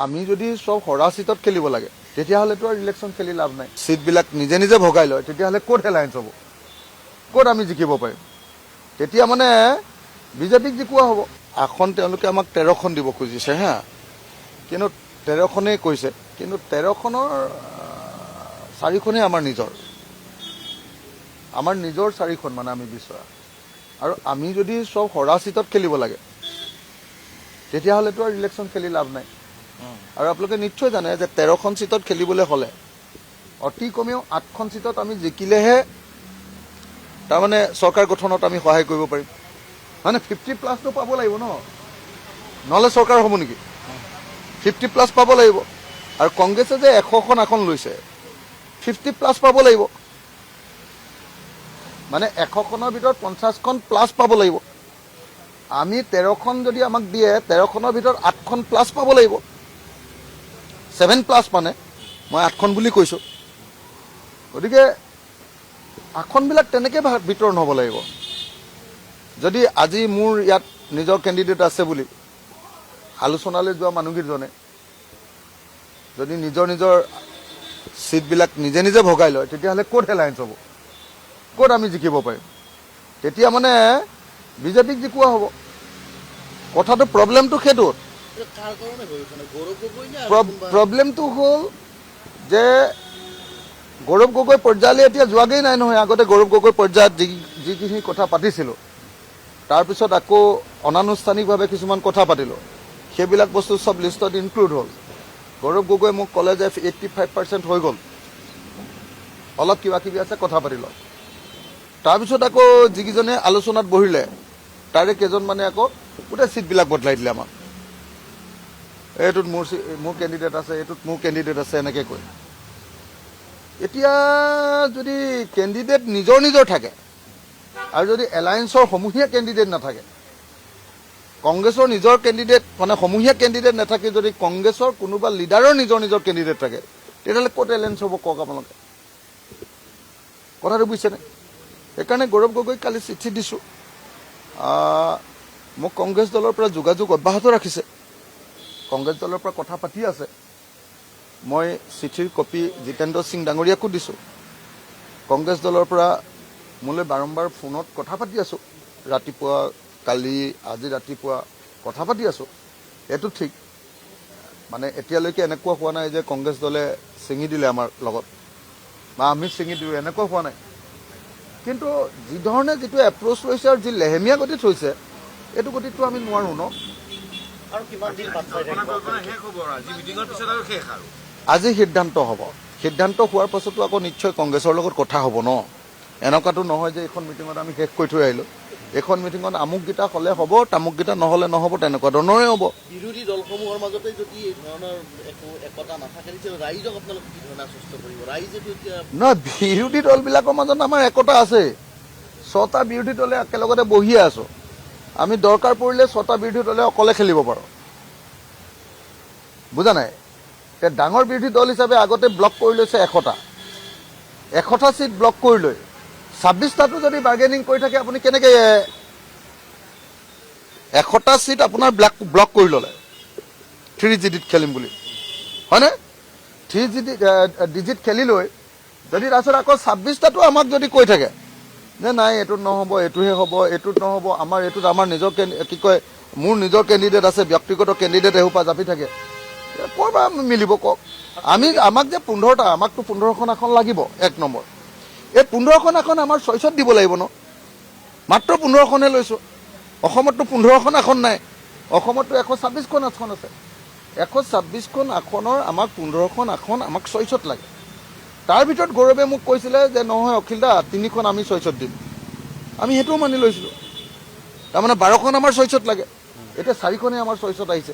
আমি যদি সব হৰা সিটত খেলিব লাগে তেতিয়াহ'লেতো আৰু ইলেকশ্যন খেলি লাভ নাই। সিটবিলাক নিজে নিজে ভগাই লয় তেতিয়াহ'লে ক'ত এলায়েন্স হ'ব, ক'ত আমি জিকিব পাৰিম? তেতিয়া মানে বিজেপিক জিকোৱা হ'ব। আসন তেওঁলোকে আমাক 13খন দিব খুজিছে হা, কিন্তু 13খনেই কৈছে, কিন্তু 13খনৰ 4খনেই আমাৰ নিজৰ 4খন মানে আমি বিচৰা। আৰু আমি যদি সব হৰা সিটত খেলিব লাগে তেতিয়াহ'লেতো আৰু ইলেকশ্যন খেলি লাভ নাই। আৰু আপোনালোকে নিশ্চয় জানে যে 13খন সিটত খেলিবলৈ হ'লে অতি কমেও 8খন সিটত আমি জিকিলেহে তাৰমানে চৰকাৰ গঠনত আমি সহায় কৰিব পাৰিম। মানে 50+ পাব লাগিব ন, নহ'লে চৰকাৰ হ'ব নেকি? 50+ পাব লাগিব। আৰু কংগ্ৰেছে যে 100খন আসন লৈছে 50+ পাব লাগিব, মানে 100খনৰ ভিতৰত 50খন প্লাছ পাব লাগিব। আমি 13খন যদি আমাক দিয়ে 13খনৰ ভিতৰত 8খন প্লাছ পাব লাগিব, 7+ মানে মই 8খন বুলি কৈছোঁ। গতিকে আসনবিলাক তেনেকৈ বিতৰণ হ'ব লাগিব। যদি আজি মোৰ ইয়াত নিজৰ কেণ্ডিডেট আছে বুলি আলোচনালৈ যোৱা মানুহকেইজনে যদি নিজৰ সিটবিলাক নিজে নিজে ভগাই লয় তেতিয়াহ'লে ক'ত এলায়েন্স হ'ব, ক'ত আমি জিকিব পাৰিম? তেতিয়া মানে বিজেপিক জিকোৱা হ'ব। কথাটো প্ৰব্লেমটো সেইটোত। প্ৰব্লেমটো হ'ল যে গৌৰৱ গগৈ পৰ্যায়লৈ এতিয়া যোৱাগেই নাই নহয়। আগতে গৌৰৱ গগৈ পৰ্যায়ত যিখিনি কথা পাতিছিলোঁ তাৰপিছত আকৌ অনানুষ্ঠানিকভাৱে কিছুমান কথা পাতিলোঁ, সেইবিলাক বস্তু চব লিষ্টত ইনক্লুড হ'ল। গৌৰৱ গগৈ মোক ক'লে যে 85% হৈ গ'ল, অলপ কিবা কিবি আছে কথা পাতি লওঁ। তাৰপিছত আকৌ যিকেইজনে আলোচনাত বহিলে তাৰে কেইজনমানে আকৌ গোটেই চিটবিলাক বদলাই দিলে আমাক। এইটোত মোৰ কেণ্ডিডেট আছে, এইটোত মোৰ কেণ্ডিডেট আছে, এনেকৈ কৈ। এতিয়া যদি কেণ্ডিডেট নিজৰ থাকে আৰু যদি এলায়েন্সৰ সমূহীয়া কেণ্ডিডেট নাথাকে, কংগ্ৰেছৰ নিজৰ কেণ্ডিডেট মানে সমূহীয়া কেণ্ডিডেট নাথাকে, যদি কংগ্ৰেছৰ কোনোবা লিডাৰৰ নিজৰ কেণ্ডিডেট থাকে তেতিয়াহ'লে ক'ত এলায়েন্স হ'ব কওক আপোনালোকে? কথাটো বুজিছেনে? সেইকাৰণে গৌৰৱ গগৈক কালি চিঠি দিছোঁ। মোক কংগ্ৰেছ দলৰ পৰা যোগাযোগ অব্যাহত ৰাখিছে, কংগ্ৰেছ দলৰ পৰা কথা পাতি আছে। মই চিঠিৰ কপি জিতেন্দ্ৰ সিং ডাঙৰীয়াকো দিছোঁ। কংগ্ৰেছ দলৰ পৰা মোলৈ বাৰম্বাৰ ফোনত কথা পাতি আছোঁ, ৰাতিপুৱা কালি আজি ৰাতিপুৱা কথা পাতি আছোঁ। এইটো ঠিক, মানে এতিয়ালৈকে এনেকুৱা হোৱা নাই যে কংগ্ৰেছ দলে ছিঙি দিলে আমাৰ লগত বা আমি ছিঙি দিলোঁ, এনেকুৱা হোৱা নাই। কিন্তু যিধৰণে যিটো এপ্ৰ'চ লৈছে আৰু যি লেহেমীয়া গতিত হৈছে এইটো গতিতটো আমি নোৱাৰোঁ ন। আজি সিদ্ধান্ত হ'ব, সিদ্ধান্ত হোৱাৰ পাছতো আকৌ নিশ্চয় কংগ্ৰেছৰ লগত কথা হ'ব ন। এনেকুৱাতো নহয় যে এইখন মিটিঙত আমি শেষ কৰি থৈ আহিলোঁ, এইখন মিটিঙত আমুককেইটা হ'লে হ'ব, তামুককেইটা নহ'লে নহ'ব, তেনেকুৱা ধৰণৰে হ'ব। বিৰোধী দলসমূহৰ মাজতে যদি এই ধৰণৰ একতা নাথাকে তেতিয়া ৰাইজক আপোনালোকে কি ধৰণে আশ্বস্ত কৰিব? ৰাইজেতো এতিয়া নহয়, বিৰোধী দলবিলাকৰ মাজত আমাৰ একতা আছে। 6টা বিৰোধী দলে একেলগতে বহিয়ে আছোঁ। আমি দৰকাৰ পৰিলে 6টা বিৰোধী দলে অকলে খেলিব পাৰোঁ, বুজা নাই? এতিয়া ডাঙৰ বিৰোধী দল হিচাপে আগতে ব্লক কৰি লৈছে 100টা চিট ব্লক কৰি লৈ 26টাতো যদি বাৰ্গেনিং কৰি থাকে আপুনি কেনেকৈ 100টা চিট আপোনাৰ ব্লক কৰি ল'লে 3G খেলিম বুলি, হয়নে? 3G খেলি লৈ যদি তাৰপিছত আকৌ 26টাতো আমাক যদি কৈ থাকে যে নাই এইটোত নহ'ব, এইটোহে হ'ব, এইটোত নহ'ব, এইটোত আমাৰ নিজৰ কি কয় মোৰ নিজৰ কেণ্ডিডেট আছে, ব্যক্তিগত কেণ্ডিডেট এসোপা জাপি থাকে, ক'ৰ পৰা মিলিব কওক? আমাক যে 15টা, আমাকতো 15খন আসন লাগিব। 1 নম্বৰ, এই 15খন আসন আমাৰ চইচত দিব লাগিব ন। মাত্ৰ 15খনহে লৈছোঁ। অসমততো 15খন আসন নাই, অসমততো 126খন আসন আছে। 126খন আসনৰ আমাক 15খন আসন আমাক চইচত লাগে। তাৰ ভিতৰত গৌৰৱে মোক কৈছিলে যে নহয় অখিল দা 3খন আমি চইচত দিম, আমি সেইটোও মানি লৈছিলোঁ। তাৰমানে 12খন আমাৰ চইচত লাগে, এতিয়া 4খনেই আমাৰ চইচত আহিছে।